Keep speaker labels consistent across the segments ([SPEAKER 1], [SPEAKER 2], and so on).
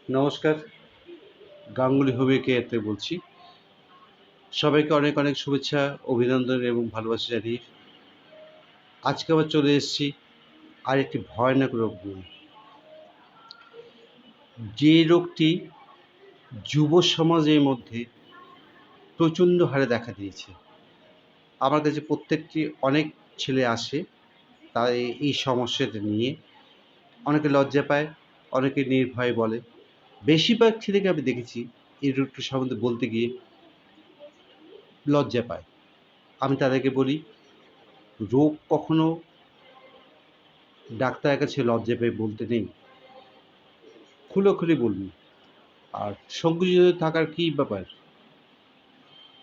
[SPEAKER 1] নমস্কার, Ganguly homeo care বলছি। সবাইকে অনেক অনেক শুভেচ্ছা, অভিনন্দন এবং ভালোবাসা জানিয়ে আজকে আবার চলে এসেছি আরেকটি ভয়ানক রোগ নিয়ে। যে রোগটি যুব সমাজের মধ্যে প্রচণ্ড হারে দেখা দিয়েছে। আমার কাছে প্রত্যেকটি অনেক ছেলে আসে, তাই এই সমস্যাটা নিয়ে অনেকে লজ্জা পায়, অনেকে নির্ভয়ে বলে। বেশিরভাগ ছেলেকে আমি দেখেছি এই রোগটি সম্বন্ধে বলতে গিয়ে লজ্জা পায়। আমি তাদেরকে বলি, রোগ কখনো ডাক্তারের কাছে লজ্জা পেয়ে বলতে নেই, খুলে বলুন। আর সংকুচিত থাকার কী ব্যাপার?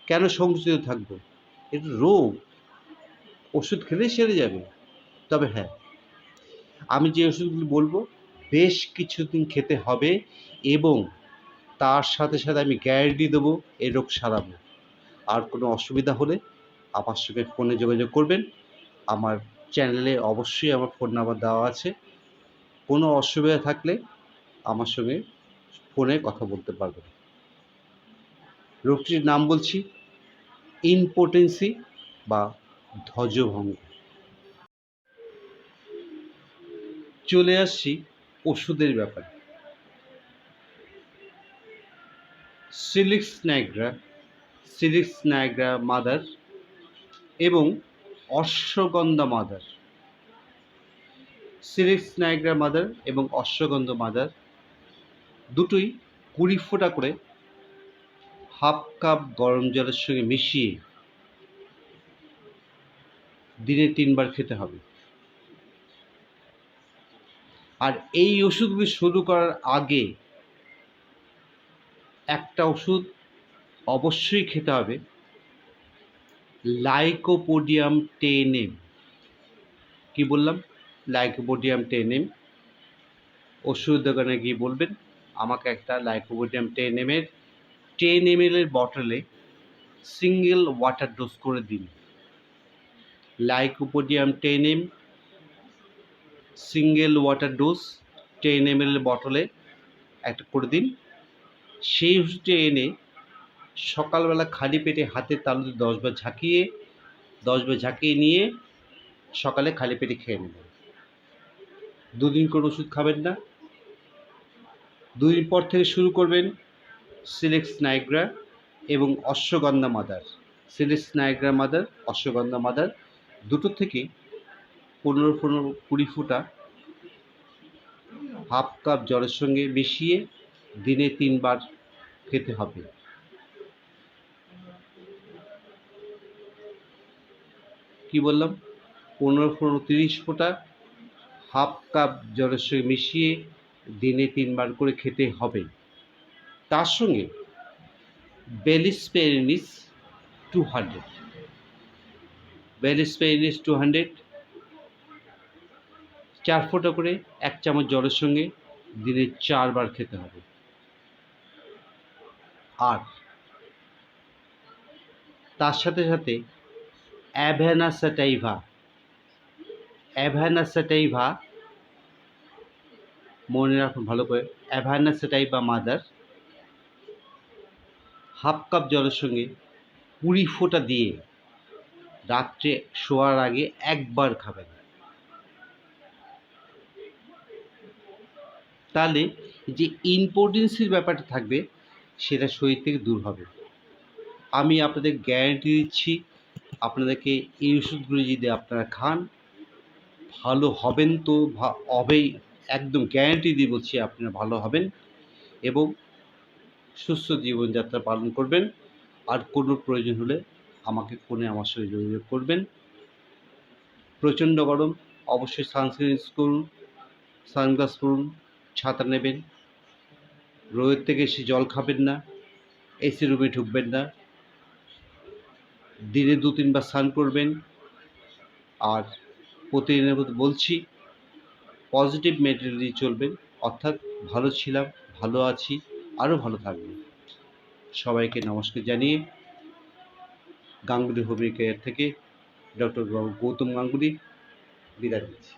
[SPEAKER 1] কেন সংকুচিত থাকবো? এটা রোগ, ওষুধ খেলেই সেরে যাবে। তবে হ্যাঁ, আমি যে ওষুধগুলি বলবো বেশ কিছুদিন খেতে হবে এবং তার সাথে সাথে আমি গ্যারান্টি দেবো এই রোগ সারাবো। আর কোনো অসুবিধা হলে আমার সঙ্গে ফোনে যোগাযোগ করবেন। আমার চ্যানেলে অবশ্যই আমার ফোন নাম্বার দেওয়া আছে। কোনো অসুবিধা থাকলে আমার সঙ্গে ফোনে কথা বলতে পারবেন। রোগটির নাম বলছি ইম্পোটেন্সি বা ধ্বজভঙ্গ। চলে আসছি ওষুধের ব্যাপারে। সিলিক্স নাইগ্রা মাদার এবং ashwagandha mother. Salix nigra mother এবং অশ্বগন্ধা মাদার দুটোই 20 ফোঁটা করে হাফ কাপ গরম জলের সঙ্গে মিশিয়ে দিনে 3 বার খেতে হবে। আর এই ওষুধগুলি শুরু করার আগে একটা ওষুধ অবশ্যই খেতে হবে, লাইকোপোডিয়াম টেনেম। কি বললাম? Lycopodium ten M. ওষুধ দোকানে গিয়ে বলবেন আমাকে একটা লাইকোপোডিয়াম টেনেমের 10 ml বটলে সিঙ্গেল ওয়াটার ডোজ করে দিন। Lycopodium ten M single water dose 10 ml বটলে একটা করে দিন। সেই ওষুধটা এনে সকালবেলা খালি পেটে হাতের তালুতে 10 বার ঝাঁকিয়ে নিয়ে সকালে খালি পেটে খেয়ে নেবেন। 2 দিন করে ওষুধ খাবেন না। 2 দিন পর থেকে শুরু করবেন সিলিক্স নাইগ্রা এবং ashwagandha mother. Salix nigra mother, ashwagandha mother দুটো থেকে 15-20 ফোঁটা হাফ কাপ জলের সঙ্গে মিশিয়ে দিনে 3 বার খেতে হবে। কি বললাম? 15-30 ফোঁটা হাফ কাপ জলের সঙ্গে মিশিয়ে দিনে 3 বার করে খেতে হবে। তার সঙ্গে বেলিস্পেরিনিস 200 4 ফোঁটা করে 1 চামচ জলের সঙ্গে দিনে 4 বার খেতে হবে। আর তার সাথে সাথে অ্যাভানা স্যাটাইভা মনে রাখুন ভালো করে, অ্যাভানা স্যাটাইভা মাদার হাফ কাপ জলের সঙ্গে 20 ফোঁটা দিয়ে রাত্রে শোয়ার আগে একবার খাবেন। তাহলে যে ইম্পোর্টেন্সির ব্যাপারটা থাকবে সেটা শরীর থেকে দূর হবে। আমি আপনাদের গ্যারান্টি দিচ্ছি, আপনাদেরকে এই ওষুধগুলি যদি আপনারা খান ভালো হবেন তো হবেই, একদম গ্যারান্টি দিয়ে বলছি আপনারা ভালো হবেন এবং সুস্থ জীবনযাত্রা পালন করবেন। আর কোনো প্রয়োজন হলে আমাকে ফোনে আমার সঙ্গে যোগাযোগ করবেন। প্রচণ্ড গরম, অবশ্যই সানস্ক্রিন ইউজ করুন, সানগ্লাস পরুন, ছাতা নেবেন, রোদের থেকে এসে জল খাবেন না, এসি রুমে ঢুকবেন না, দিনে 2-3 বার স্নান করবেন। আর প্রতিদিনের মতো বলছি পজিটিভ মেন্টালিটি চলবেন, অর্থাৎ ভালো ছিলাম, ভালো আছি, আরও ভালো থাকবেন। সবাইকে নমস্কার জানিয়ে গাঙ্গুলি হোমিও কেয়ার থেকে ডক্টর গৌতম গাঙ্গুলি বিদায় নিচ্ছি।